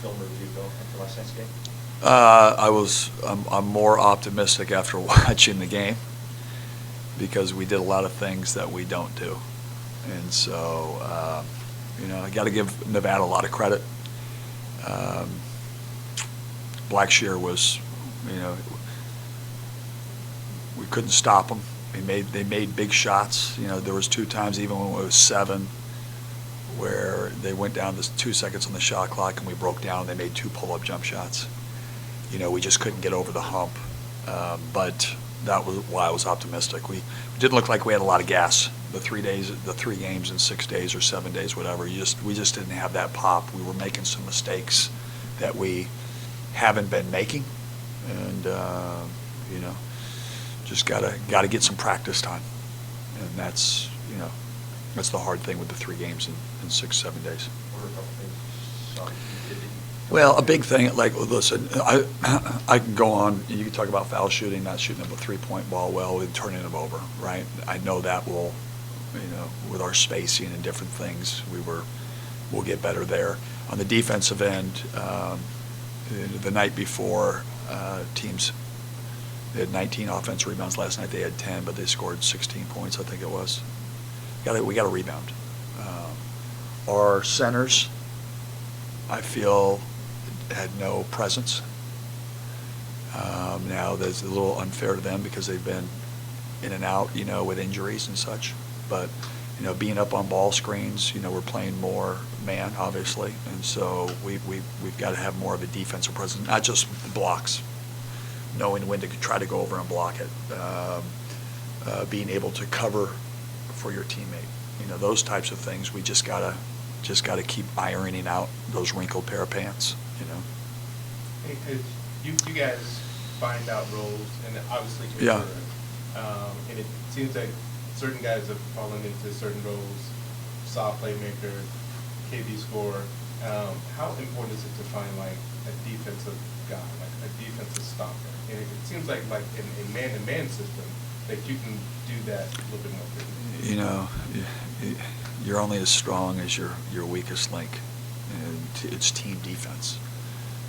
film review go after last night's game? I'm more optimistic after watching the game because we did a lot of things that we don't do. And so, I got to give Nevada a lot of credit. Blackshear was, we couldn't stop them. They made big shots. There was 2 times, even when it was 7, where they went down to 2 seconds on the shot clock and we broke down and they made 2 pull-up jump shots. We just couldn't get over the hump. But that was why I was optimistic. We didn't look like we had a lot of gas. The 3 games in 6 days or 7 days, whatever. We just didn't have that pop. We were making some mistakes that we haven't been making, and just gotta get some practice time, and that's the hard thing with the 3 games in 6-7 days. What are a couple things you did? Well, a big thing, listen, I can go on, you can talk about foul shooting, not shooting up a 3-point ball well, and turning them over, right? I know that will, with our spacing and different things, we'll get better there. On the defensive end, the night before, teams, they had 19 offensive rebounds. Last night they had 10, but they scored 16 points, I think it was. We got to rebound. Our centers, I feel, had no presence. Now that's a little unfair to them because they've been in and out, with injuries and such. But being up on ball screens, we're playing more man, obviously, and so we've got to have more of a defensive presence, not just blocks, knowing when to try to go over and block it, being able to cover for your teammate. Those types of things. We just gotta keep ironing out those wrinkled pair of pants. Hey, you guys find out roles, and obviously Yeah. and it seems like certain guys have fallen into certain roles, soft playmaker, KD scorer. How important is it to find like a defensive guy, like a defensive stopper? And it seems like in a man-to-man system that you can do that a little bit more frequently. You're only as strong as your weakest link, and it's team defense.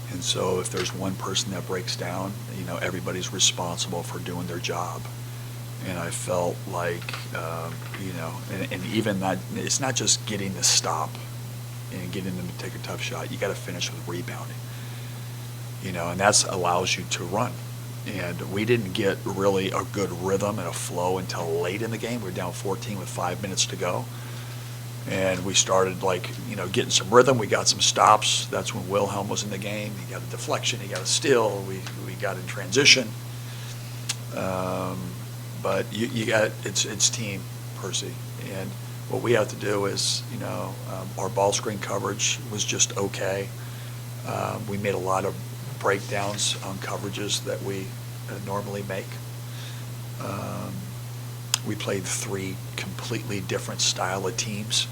And so if there's one person that breaks down, everybody's responsible for doing their job. And I felt like, and even that, it's not just getting the stop and getting them to take a tough shot. You got to finish with rebounding, and that allows you to run. And we didn't get really a good rhythm and a flow until late in the game. We were down 14 with 5 minutes to go. And we started getting some rhythm. We got some stops. That's when Wilhelm was in the game. He got a deflection. He got a steal. We got in transition. But you got it's team, Percy. And what we have to do is our ball screen coverage was just okay. We made a lot of breakdowns on coverages that we normally make. We played 3 completely different style of teams.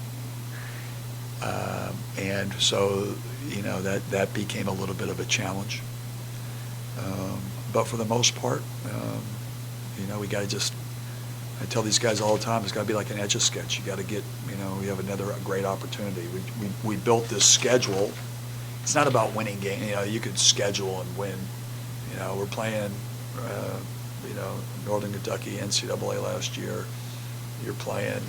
And so, that became a little bit of a challenge. But for the most part, we got to I tell these guys all the time, it's got to be like an Etch-a-Sketch. You got to get, we have another great opportunity. We built this schedule. It's not about winning games. You could schedule and win. We're playing, Northern Kentucky NCAA last year. You're playing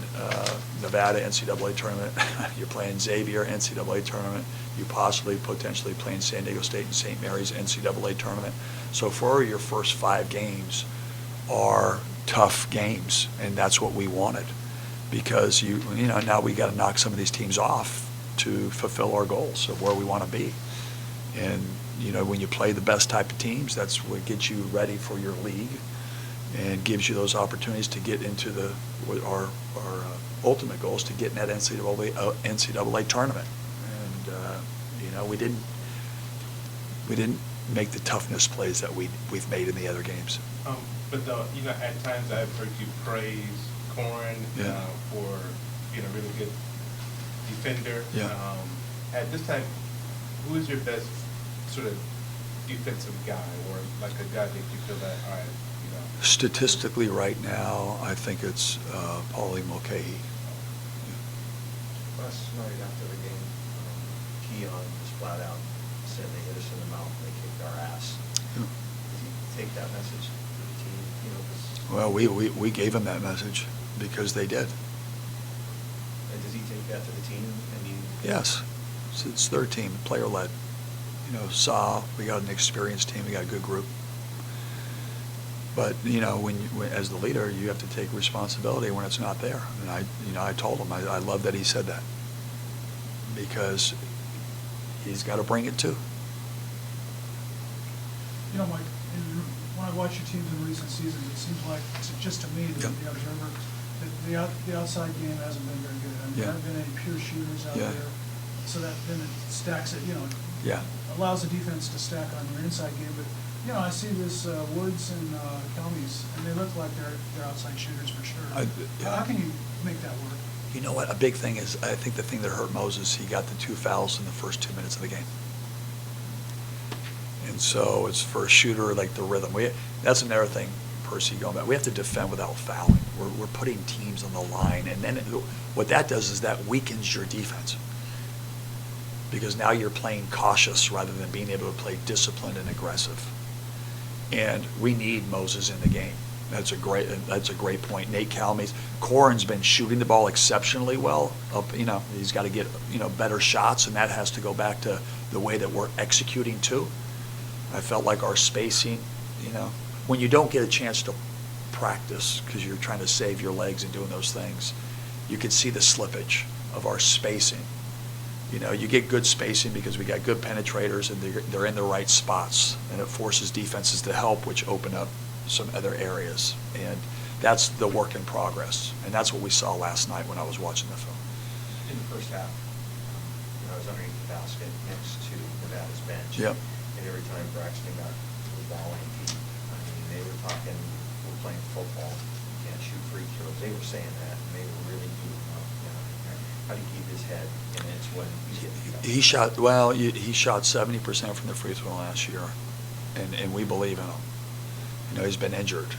Nevada NCAA tournament. You're playing Xavier NCAA tournament. You potentially playing San Diego State and St. Mary's NCAA tournament. So for your first 5 games are tough games, and that's what we wanted, because now we got to knock some of these teams off to fulfill our goals of where we want to be. And when you play the best type of teams, that's what gets you ready for your league and gives you those opportunities to get into our ultimate goal is to get in that NCAA tournament. And we didn't make the toughness plays that we've made in the other games. But at times I've heard you praise Corin for being a really good defender. Yeah. At this time, who is your best sort of defensive guy, or like a guy that you feel that, all right, Statistically, right now, I think it's Paulie Mulcahy. Last night after the game, Keon just flat out us in, they hit us in the mouth, they kicked our ass. Yeah. Does he take that message to the team? You know, 'cause- Well, we gave him that message because they did. And does he take that to the team? I mean. Yes, it's their team, player-led. You know, we got an experienced team, we got a good group. But, you know, as the leader, you have to take responsibility when it's not there. And I told him, I love that he said that. Because he's got to bring it too. You know, Mike, when I watch your teams in recent seasons, it seems like, just to me, the Yeah. observer, that the outside game hasn't been very good. I mean, Yeah. there haven't been any pure shooters out Yeah. there. So that then it stacks it, you know, Yeah. allows the defense to stack on your inside game. But, you know, I see this Woods and Kelmies, and they look like they're outside shooters for sure. How can you make that work? You know what, a big thing is, I think the thing that hurt Moses, he got the 2 fouls in the first 2 minutes of the game. And so it's for a shooter, like the rhythm. That's another thing, Percy, going back. We have to defend without fouling. We're putting teams on the line. And then what that does is that weakens your defense. Because now you're playing cautious rather than being able to play disciplined and aggressive. And we need Moses in the game. That's a great point. Nate Calmes, Corin's been shooting the ball exceptionally well. You know, he's got to get, you know, better shots, and that has to go back to the way that we're executing too. I felt like our spacing, you know, when you don't get a chance to practice because you're trying to save your legs and doing those things, you can see the slippage of our spacing. You know, you get good spacing because we got good penetrators and they're in the right spots, and it forces defenses to help, which open up some other areas. And that's the work in progress. And that's what we saw last night when I was watching the film. In the first half, I was underneath the basket next to Nevada's bench. Yep. And every time Braxton got the ball in deep, I mean, they were talking, we're playing football, you can't shoot free throws. They were saying that, and they were really beating up. You know, how do you keep his head? And it's when he's getting He shot 70% from the free throw last year, and we believe in him. You know, he's been injured.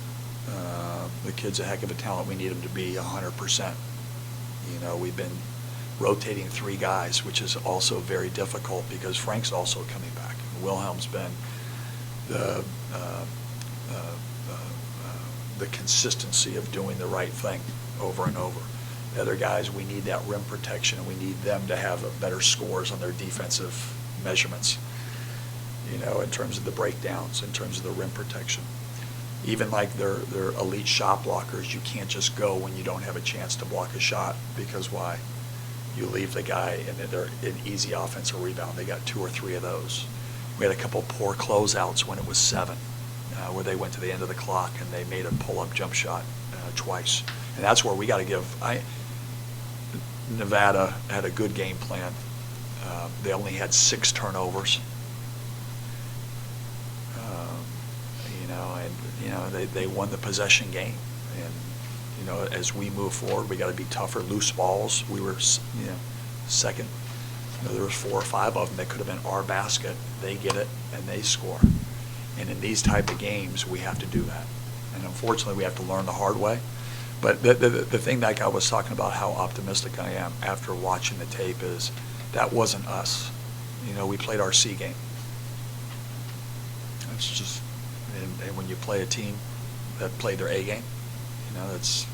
The kid's a heck of a talent. We need him to be 100%. You know, we've been rotating 3 guys, which is also very difficult because Frank's also coming back. Wilhelm's been the consistency of doing the right thing over and over. The other guys, we need that rim protection, and we need them to have better scores on their defensive measurements, you know, in terms of the breakdowns, in terms of the rim protection. Even like their elite shot blockers, you can't just go when you don't have a chance to block a shot, because why? You leave the guy and they're an easy offensive rebound. They got 2 or 3 of those. We had a couple poor closeouts when it was 7, where they went to the end of the clock and they made a pull-up jump shot twice. And that's where we got to give. Nevada had a good game plan. They only had 6 turnovers. They won the possession game. And, you know, as we move forward, we got to be tougher. Loose balls, we were, second. You know, there was 4 or 5 of them that could have been our basket. They get it and they score. And in these type of games, we have to do that. And unfortunately, we have to learn the hard way. But the thing that I was talking about, how optimistic I am after watching the tape, is that wasn't us. You know, we played our C game. It's just, and when you play a team that played their A game, you know, it's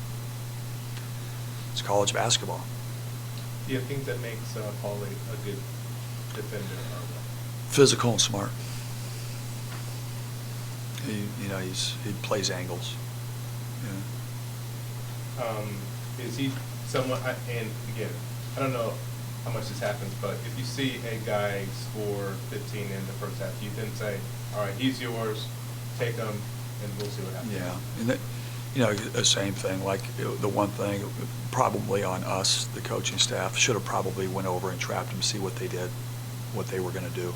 college basketball. Do you think that makes Paul a good defender? Physical and smart. He plays angles. Yeah. Is he somewhat, and again, I don't know how much this happens, but if you see a guy score 15 in the first half, you then say, all right, he's yours, take him, and we'll see what happens. Yeah, and that, you know, the same thing, like the one thing probably on us, the coaching staff, should have probably went over and trapped him, see what they did, what they were going to do.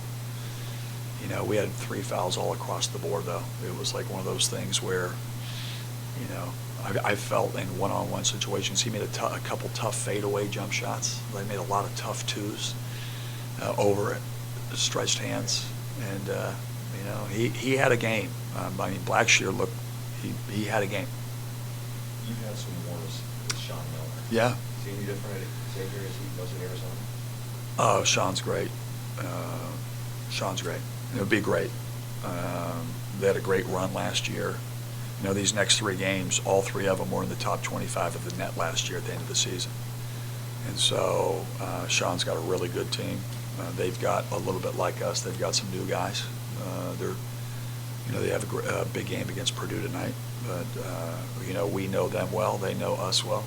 You know, we had 3 fouls all across the board, though. It was like one of those things where, you know, I felt in one-on-one situations, he made a couple tough fadeaway jump shots. They made a lot of tough 2s over it, stretched hands. And, you know, he had a game. I mean, Blackshear looked, he had a game. You've had some wars with Sean Miller. Yeah. Is he any different at Xavier as he was at Arizona? Oh, Sean's great. Sean's great. It would be great. They had a great run last year. You know, these next 3 games, all 3 of them were in the top 25 of the net last year at the end of the season. And so Sean's got a really good team. They've got a little bit like us. They've got some new guys. They have a big game against Purdue tonight. But we know them well. They know us well.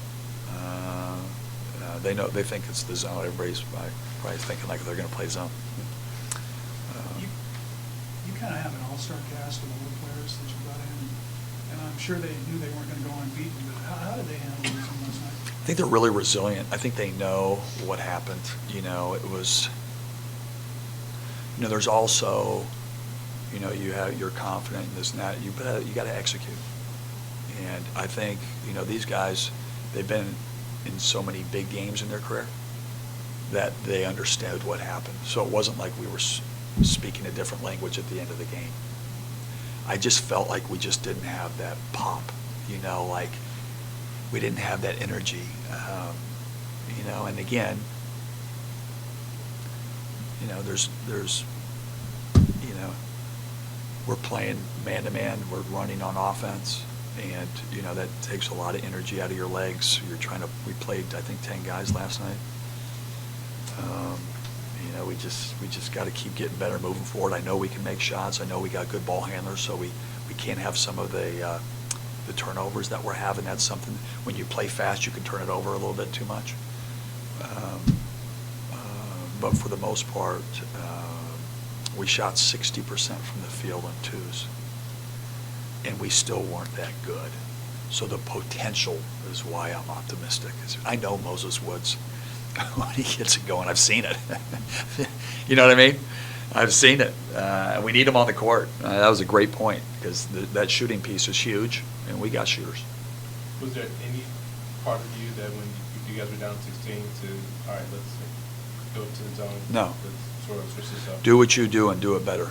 They think it's the zone. Everybody's probably thinking like they're going to play zone. You kind of have an all-star cast of older players that you brought in, and I'm sure they knew they weren't going to go unbeaten. But how did they handle this one last night? I think they're really resilient. I think they know what happened. It was. There's also, you're confident in this and that. You got to execute. And I think these guys, they've been in so many big games in their career that they understood what happened. So it wasn't like we were speaking a different language at the end of the game. I just felt like we just didn't have that pop, like we didn't have that energy, and again, there's we're playing man-to-man, we're running on offense, and, that takes a lot of energy out of your legs. We played, I think, 10 guys last night. We just got to keep getting better moving forward. I know we can make shots. I know we got good ball handlers, so we can't have some of the turnovers that we're having. That's something, when you play fast, you can turn it over a little bit too much. But for the most part, we shot 60% from the field on 2s, and we still weren't that good. So the potential is why I'm optimistic. I know Moses Woods. When he gets it going, I've seen it. You know what I mean? I've seen it. We need him on the court. That was a great point, because that shooting piece is huge, and we got shooters. Was there any part of you that when you guys were down 16 all right, let's go to the zone? No. Let's sort of switch this up? Do what you do and do it better.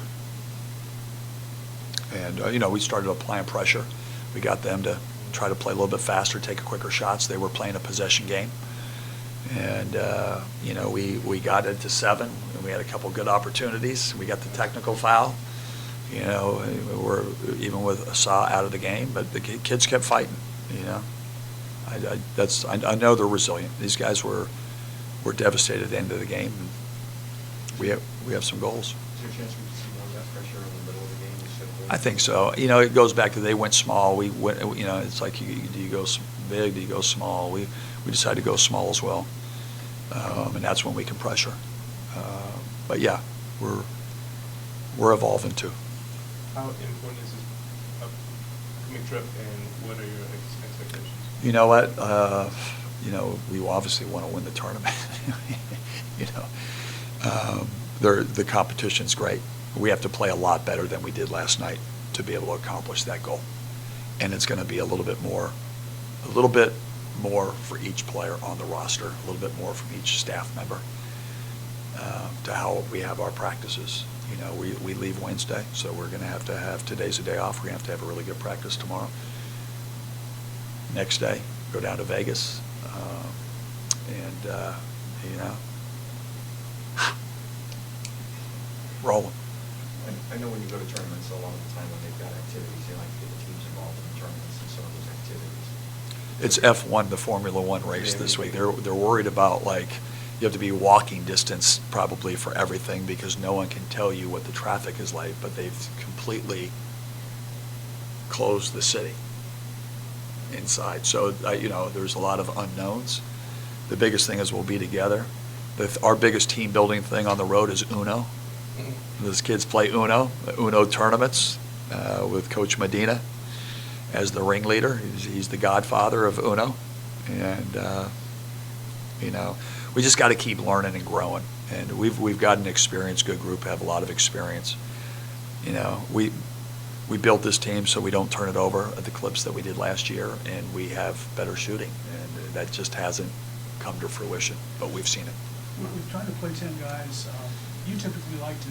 And, we started applying pressure. We got them to try to play a little bit faster, take quicker shots. They were playing a possession game. And, we got it to 7, and we had a couple good opportunities. We got the technical foul. We're even with Asa out of the game, but the kids kept fighting, I know they're resilient. These guys were devastated at the end of the game. And we have some goals. Is there a chance we can see more of that pressure in the middle of the game instead of I think so. It goes back to they went small. We went, it's like, do you go big, do you go small? We decided to go small as well. And that's when we can pressure. But yeah, we're evolving too. How important is this upcoming trip, and what are your expectations? You know what? We obviously want to win the tournament. The competition's great. We have to play a lot better than we did last night to be able to accomplish that goal. And it's going to be a little bit more for each player on the roster, a little bit more from each staff member, to how we have our practices. We leave Wednesday, so we're going to have today's a day off. We're going to have a really good practice tomorrow. Next day, go down to Vegas, rolling. I know when you go to tournaments, a lot of the time when they've got activities, they like to get the teams involved in the tournaments and some of those activities. It's F1, the Formula One race this week. They're worried about, you have to be walking distance probably for everything, because no one can tell you what the traffic is like, but they've completely closed the city inside. So, there's a lot of unknowns. The biggest thing is we'll be together. Our biggest team building thing on the road is Uno. Those kids play Uno tournaments with Coach Medina as the ringleader. He's the godfather of Uno. And, we just got to keep learning and growing. And we've got an experienced, good group, have a lot of experience. We built this team so we don't turn it over at the clips that we did last year, and we have better shooting. And that just hasn't come to fruition, but we've seen it. We're trying to play 10 guys. You typically like to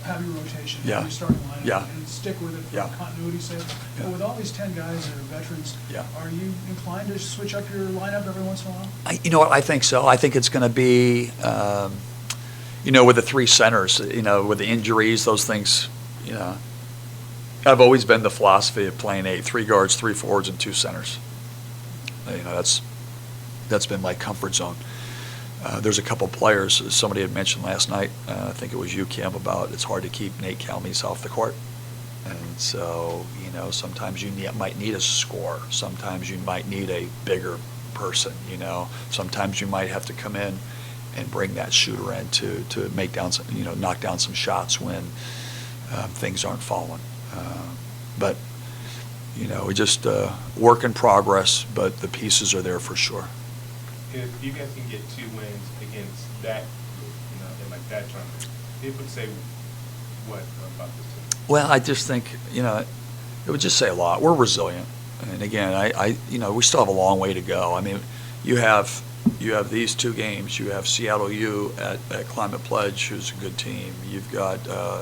have your rotation, Yeah. your starting lineup, Yeah. and stick with it for Yeah. continuity's sake. Yeah. But with all these 10 guys that are veterans, Yeah. are you inclined to switch up your lineup every once in a while? You know what? I think so. I think it's going to be, with the three centers, with the injuries, those things, I've always been the philosophy of playing 3 guards, 3 forwards, and 2 centers. That's been my comfort zone. There's a couple players, somebody had mentioned last night, I think it was you, Kim, about it's hard to keep Nate Calmes off the court. And so, sometimes you might need a scorer. Sometimes you might need a bigger person, Sometimes you might have to come in and bring that shooter in to make down some, knock down some shots when things aren't falling. But, we just work in progress, but the pieces are there for sure. If you guys can get 2 wins against that group, in like that tournament, it would say what about this team? Well, I just think, it would just say a lot. We're resilient. And again, we still have a long way to go. I mean, you have these 2 games. You have Seattle U at Climate Pledge, who's a good team. You've got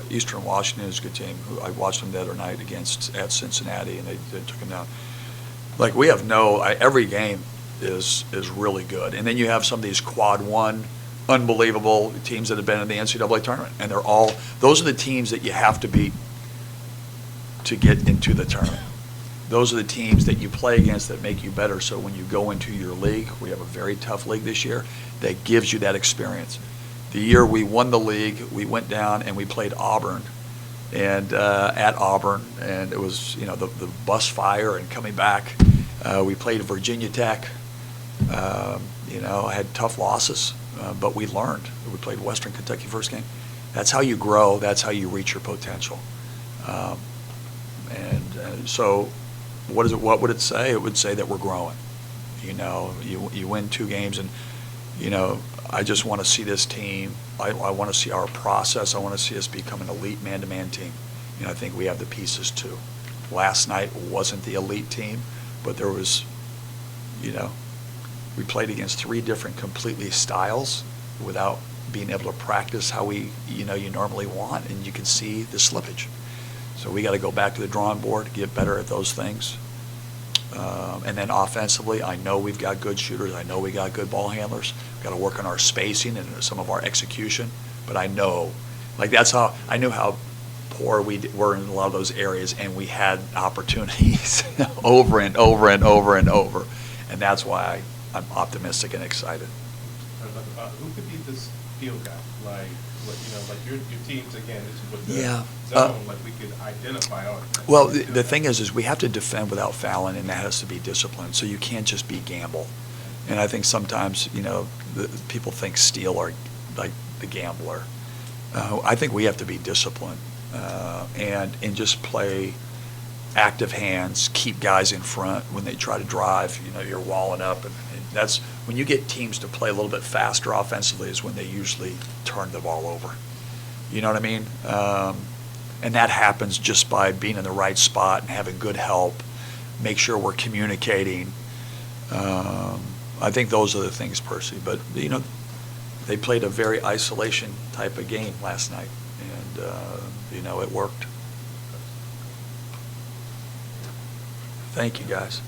Eastern Washington, who's a good team. Who I watched them the other night at Cincinnati, and they took them down. Like, we have every game is really good. And then you have some of these quad 1 unbelievable teams that have been in the NCAA tournament, and those are the teams that you have to beat to get into the tournament. Those are the teams that you play against that make you better. So when you go into your league, we have a very tough league this year, that gives you that experience. The year we won the league, we went down and we played Auburn, and at Auburn, and it was the bus fire and coming back. We played Virginia Tech. Had tough losses, but we learned. We played Western Kentucky first game. That's how you grow. That's how you reach your potential. So what would it say? It would say that we're growing. You win 2 games, and I just want to see this team. I want to see our process. I want to see us become an elite man-to-man team. I think we have the pieces too. Last night wasn't the elite team, but there was, we played against 3 different completely styles without being able to practice how you normally want, and you can see the slippage. So we got to go back to the drawing board, get better at those things. And then offensively, I know we've got good shooters. I know we got good ball handlers. We've got to work on our spacing and some of our execution. But I know, I knew how poor we were in a lot of those areas, and we had opportunities over and over and over and over. And that's why I'm optimistic and excited. Who could be this field guy? Like your teams, again, this is what the Yeah. zone, we could identify. Well, the thing is we have to defend without fouling, and that has to be disciplined. So you can't just be gamble. And I think sometimes, people think steal are like the gambler. I think we have to be disciplined and just play active hands, keep guys in front when they try to drive. You're walling up, and that's when you get teams to play a little bit faster offensively is when they usually turn the ball over. You know what I mean? And that happens just by being in the right spot and having good help, make sure we're communicating. I think those are the things, Percy. But, they played a very isolation type of game last night, and, it worked. Thank you, guys.